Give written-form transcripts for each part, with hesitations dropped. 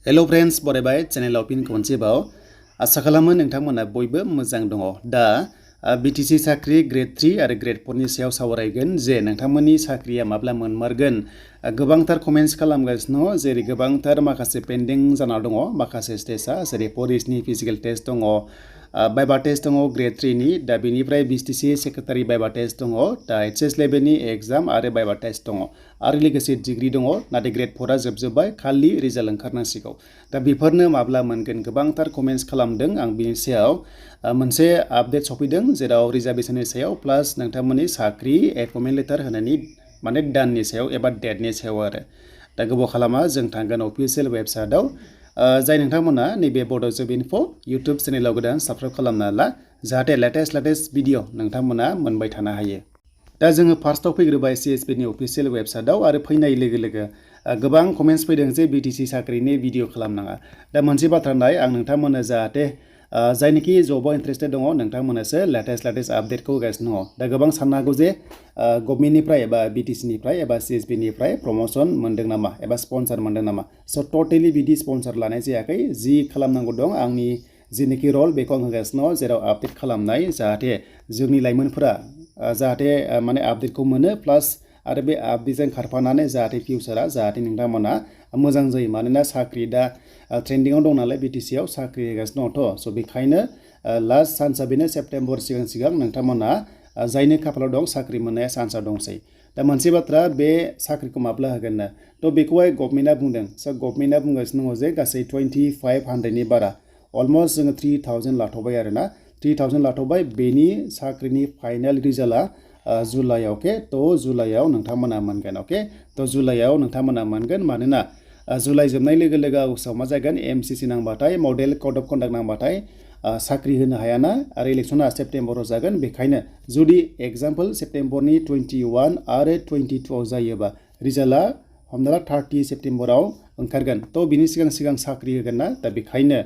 Hello friends, बरायबाय चेनेलाव फिन खनसेबाव आसा खालामो नोंथांमोना बयबो मोजां दङ। दा BTC साख्रि ग्रेड 3 आरो ग्रेड 4 नि सायाव सावरायगोन जे नोंथांमोननि साख्रिया माब्ला मोनमारगोन। गोबांथार कमेन्ट्स खालामगासिनो जेरै गोबांथार माखासे पेन्डिं जाना दङ माखासे स्टेजआ जेरै फरेस्टनि फिजिकल टेस्ट दङ, बाइबा टेस्ट दङ ग्रेड 3 नि, दा बेनिफ्राय BTC सेक्रेटारि बाइबा टेस्ट दङ, दा HS लेभेलनि एग्जाम आरो बाइबा टेस्ट दङ आरो लोगोसे डिग्री दङ। नाथाय ग्रेड 4 आ जोबजोब्बाय, खालि रिजाल्ट ओंखारनांसिगौ। दा बेफोरनो माब्ला मोनगोन गोबांथार कमेन्ट्स खालामदों। आं बिनि सायाव मोनसे आपडेट सफैदों जेराव रिजार्भेशननि सायाव प्लास नोंथांमोननि साख्रि एपइन्टमेन्ट लेटार होनायनि माने दाननि सायाव एबा डेटनि सायाव आरो। दा गोबाव खालामा जों थांगोन अफिसियेल वेबसाइटआव। जाय नोंथांमोना नैबे बड' जब इनफो इउटुब चेनेलाव गोदान साबस्क्राइब खालामना ला जाहाथे लेटेस्ट भिडिअ नोंथांमोना मोनबाय थानो हायो। दा जोङो फार्स्टआव फैग्रोबाय CSP नि अफिसियेल वेबसाइटआव आरो फैनाय लोगो लोगो गोबां कमेन्ट्स फैदों जे BTC साख्रिनि भिडिअ खालामनाङा। दा मोनसे बाथ्रा नाय, आं नोंथांमोननो जाहाथे जायनोखि जबाव इन्ट्रेस्टेड दङ नोंथांमोननोसो लेटेस्ट आपडेटखौ होगासिनो दङ। दा गोबां साननो हागौ जे गभर्नमेन्टनिफ्राय एबा BTC निफ्राय एबा CSP निफ्राय प्रमोशन मोन्दों नामा एबा स्पन्सर मोन्दों नामा। स' टटेलि बिदि स्पन्सर लानाय जायाखै। जि खालामनांगौ दं आंनि जिनिखि रल बेखौ आं होगासिनो दङ, जेराव आपडेट खालामनाय जाहाथे जोंनि लाइमोनफोरा जाहाथे माने आपडेटखौ मोनो प्लास आरो बे आपडेटजों खारफानानै जाहाथे फिउचारा जाहाथे नोंथांमोना मोजां जायो। मानोना साख्रि दा ट्रेन्डिंआव दं नालाय BTC आव साख्रि होगासिनो दंथ'। स' बेखायनो लास्ट चान्सआ बेनो सेप्टेम्बर सिगां नोंथांमोना जायनो खाफालाव दं साख्रि मोननाया चान्सआ दंसै। दा मोनसे बाथ्रा, बे साख्रिखौ माब्ला होगोन ना थ' बेखौहाय गभर्नमेन्टआ बुंदों। स' गभर्नमेन्टआ बुंगासिनो दङ जे गासै 2500नि बारा अलमस्ट जोङो 3000 लाथ'बाय आरोना 3000 लाथ'बाय। बेनि साख्रिनि फाइनाल रिजाल्टआ जुलाइआव। अके, थ' जुलाइआव नोंथांमोना मोनगोन। अके, थ' जुलाइआव नोंथांमोना मोनगोन। मानोना जुलाइ जोबनाय लोगो लोगो आगस्टआव मा जागोन, MCC नांबाथाय मडेल कड अफ कन्डाक्ट नांबाथाय साख्रि होनो हायाना आरो इलेक्सना सेप्टेम्बराव जागोन। बेखायनो जुदि एग्जाम्पल सेप्टेम्बरनि 21 आरो 22आव जायोबा रिजाल्टआ हमना ला 30 सेप्टेम्बराव ओंखारगोन। थ' बिनि सिगां साख्रि होगोन ना। दा बेखायनो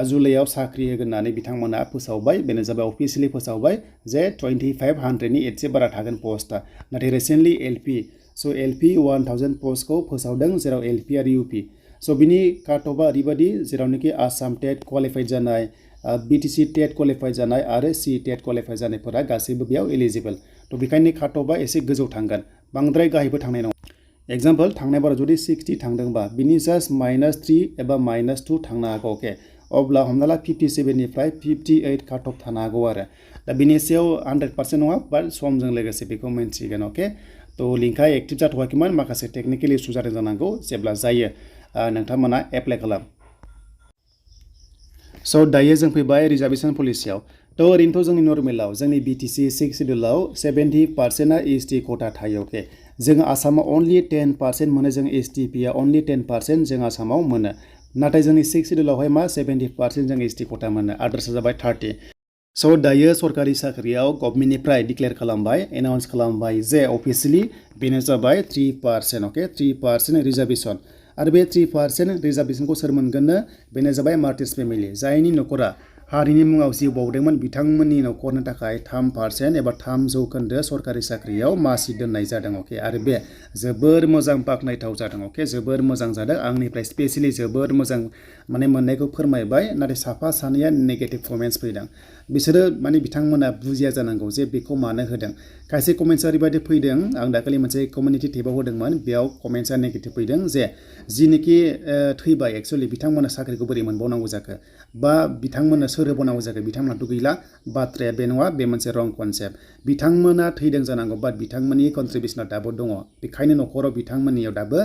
जुलाइआव साख्रि होगोन होननानै बिथांमोना फोसावबाय। बेनो जाबाय अफिसियेलि फोसावबाय जे 2500नि एसे बारा थागोन पस्टआ। नाथाय रिसेन्टलि LP 1000 पस्टखौ फोसावदों, जेराव LP आरो UP। स' बिनि काट अफआ ओरैबायदि जेरावनोखि आसाम टेट क्वालिफाइड जानाय, BTC टेट क्वालिफाइड जानाय आरो CTET क्वालिफाइड जानायफोरा गासैबो बेयाव एलिजिबल। थ' बेखायनो काट अफआ एसे गोजौ थांगोन, बांद्राय गाहायबो थांनाय नङा। एग्जाम्पल थांनाय बाराव जुदि 60 थांदोंबा बिनि जास्ट -3 एबा -2 थांनो हागौ। अके, अब्ला हमना ला 57निफ्राय 58 काट अफ थानो हागौ आरो। दा बिनि सायाव 100% नङा, बाट समजों लोगोसे बेखौ मिन्थिगोन। अके, थ' लिंकआ एक्टिभ जाथ'वाखैमोन, माखासे टेक्निकेल इसु जादों जानांगौ। जेब्ला जायो नोंथांमोना एप्लाइ खालाम। स' दायो जों फैबाय रिजार्भेशन पलिसियाव। थ' ओरैनोथ' जोंनि नर्मेलाव जोंनि BTC 6 सिडिउलाव 70%आ ST खथा थायो। अके, जों आसामाव अनलि 10% मोनो। जों STPआ अनलि 10% जों आसामाव मोनो। नाथाय जोंनि 6 सिडिउलावहाय मा 70% जों ST खथा मोनो, आदार्सआ जाबाय 30। स' दायो सरकारि साख्रियाव गभर्नमेन्टनिफ्राय डिक्लेयार खालामबाय, एनाउन्स खालामबाय जे अफिसियेलि बेनो जाबाय 3%। अके, 3% रिजार्भेशन। आरो बे 3% रिजार्भेशनखौ सोर मोनगोननो, बेनो जाबाय मार्टिस फेमिलि, जायनि न'खरा हारिनि मुङाव जिउ बाउदोंमोन। बिथांमोननि न'खरनि थाखाय 3% एबा 3% सरकारि साख्रियाव मासि दोननाय जादों। अके, आरो बे जोबोर मोजां बाख्नायथाव जादों। अके, जोबोर मोजां जादों। आंनिफ्राय स्पेसियेलि जोबोर मोजां माने मोननायखौ फोरमायबाय। नाथाय साफा सानैया नेगेटिभ कमेन्ट्स फैदों। बिसोरो माने बिथांमोना बुजिया जानांगौ जे बेखौ मानो होदों। खायसे कमेन्ट्सआ ओरैबायदि फैदों, आं दाखालि मोनसे कमिउनिटि टेबाव होदोंमोन, बेयाव कमेन्ट्सआ नेगेटिभ फैदों जे जिनिखि थैबाय एक्सुवेलि बिथांमोना साख्रिखौ बोरै मोनबावनांगौ जाखो, बा बिथांमोननो सोर होबावनांगौ जाखो, बिथांमोनाथ' गैला। बाथ्राया बे नङा, बे मोनसे रं कनसेप्ट। बिथांमोना थैदों जानांगौ, बाट बिथांमोननि कन्ट्रिबिउसना दाबो दङ। बेखायनो न'खराव बिथांमोननियाव दाबो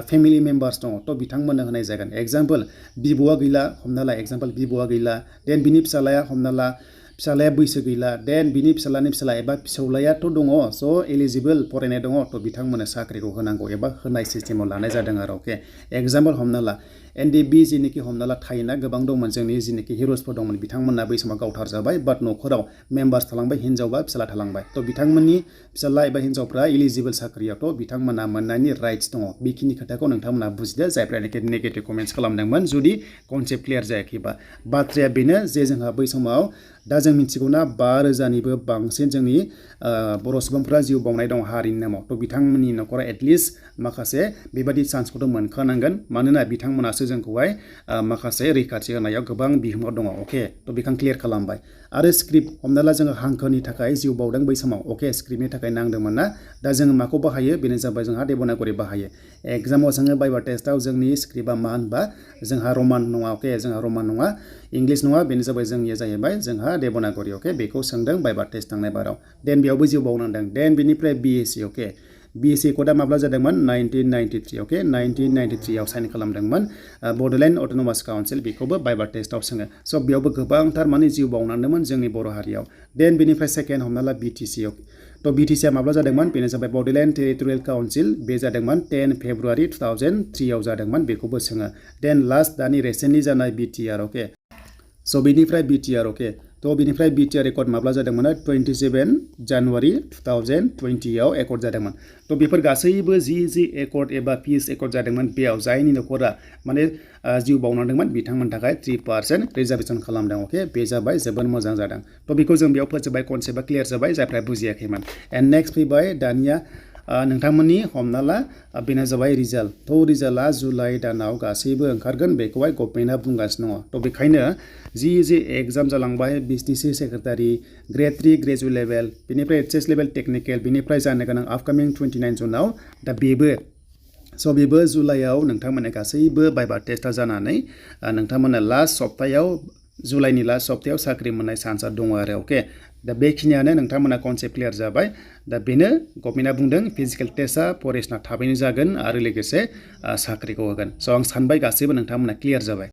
फेमिलि मेम्बार्स दङ। थ' बिथांमोननो होनाय जागोन। एग्जाम्पल बिबौआ गैला, हमना ला एग्जाम्पल बिबौआ गैला, देन बिनि फिसालाया हमना ला फिसालाया बैसो गैला, देन बिनि फिसालानि फिसाला एबा फिसौलायाथ' दङ, स' एलिजिबोल फरायनाय दङ। थ' बिथांमोननो साख्रिखौ होनांगौ एबा होनाय सिस्टेमाव लानाय जादों आरो। अके, एग्जाम्पल हमना ला NDB जिनिखि हमना ला थायोना, गोबां दंमोन जोंनि जिनिखि हिर'सफोर दंमोन, बिथांमोना बै समाव गावथार जाबाय, बाट न'खराव मेम्बार्स थालांबाय, हिनजाव बा फिसाला थालांबाय। थ' बिथांमोननि फिसाला एबा हिनजावफ्रा एलिजिबोल साख्रियावथ' बिथांमोना मोननायनि राइट्स दङ। बेखिनि खोथाखौ नोंथांमोना बुजिदो, जायफ्रा नेगेटिभ कमेन्ट्स खालामदोंमोन, जुदि कनसेप्ट क्लियार जायाखैबा। बाथ्राया बेनो जे जोंहा बै समाव दा जों मिथिगौना 5000निबो बांसिन जोंनि बर' सुबुंफ्रा जिउ बावनाय दं हारिनि नामाव। थ' बिथांमोननि न'खरा एटलिस्ट माखासे बेबादि चान्सखौथ' मोनखानांगोन। मानोना बिथांमोनासो बिथांमोनासो जोंखौहाय माखासे रैखाथि होनायाव गोबां बिहोमा दङ अके थ' बेखौ क्लियार खालामबाय आरो स्क्रिप्ट हमना ला जोङो हांखोनि थाखाय जिउ बावदों बै समाव अके स्क्रिप्टनि थाखाय नांदोंमोन ना दा जोङो माखौ बाहायो बेनो जाबाय जोंहा देबनागरि बाहायो एग्जामाव जोङो भाइभा टेस्टआव जोंनि स्क्रिप्टआ मा होनबा जोंहा रमान नङा अके जोंहा रमान नङा इंलिस नङा बेनो जाबाय जोंनिया जाहैबाय जोंहा देबनागरि अके बेखौ सोंदों भाइभा टेस्ट थांनाय बाराव देन बेयावबो जिउ बावनांदों देन बेनिफ्राय BSc अके BSc कदा माब्ला जादोंमोन 1993 अके 1993 आव साइन खालामदोंमोन बड'लेण्ड अट'नमास काउन्सिल बेखौबो भाइभा टेस्टआव सोङो स' बेयावबो गोबांथार माने जिउ बावनांदोंमोन जोंनि बर' हारियाव देन बेनिफ्राय सेकेन्ड हमना ला BTC थ' BTC आ माब्ला जादोंमोन बेनो जाबाय बड'लेण्ड टेरिटरियेल काउन्सिल बे जादोंमोन 10 फेब्रुवारि 2003 आव जादोंमन बेखौबो सोङो देन लास्ट दानि रिसेन्टलि जानाय BTR अके स' बेनिफ्राय BTR अके थ' बेनिफ्राय BTR रेकर्ड माब्ला जादोंमोन 27 जानुवारि 2020 आव एकर्ड जादोंमोन थ' बेफोर गासैबो जि एकर्ड एबा पिस एकर्ड जादोंमोन बेयाव जायनि न'खरा माने जिउ बावनांदोंमोन बिथांमोननि थाखाय 3% रिजार्भेसन खालामदों अके बे जाबाय जोबोद मोजां जादों थ' बेखौ जों बेयाव फोजोबबाय कनसेप्टआ क्लियार जाबाय जायफ्रा बुजियाखैमोन एन्ड नेक्स्ट फैबाय दानिया नोंथांमोननि हमना ला बेनो जाबाय रिजाल्ट थ' रिजाल्टआ जुलाइ दानाव गासैबो ओंखारगोन बेखौहाय गभर्नमेन्टआ बुंगासिनो दङ थ' बेखायनो जि एग्जाम जालांबाय BTC secretary grade 3 graduate level बेनिफ्राय HS लेभेल टेक्निकेल बेनिफ्राय जानो गोनां आपकामिं 29 जुनाव दा बेबो स' बेबो जुलाइआव नोंथांमोना गासैबो भाइभा टेस्टआ जानानै नोंथांमोना लास्ट सप्तायाव जुलाइनि लास्ट सप्तायाव साख्रि मोननाय चान्सआ दङ आरो अके दा बेखिनियानो नोंथांमोना कनसेप्ट क्लियार जाबाय दा बेनो गभर्नमेन्टआ बुंदों फिजिकेल टेस्टआ फरेस्टना थाबैनो जागोन आरो लोगोसे साख्रिखौ होगोन स' आं सानबाय गासैबो नोंथांमोना क्लियार जाबाय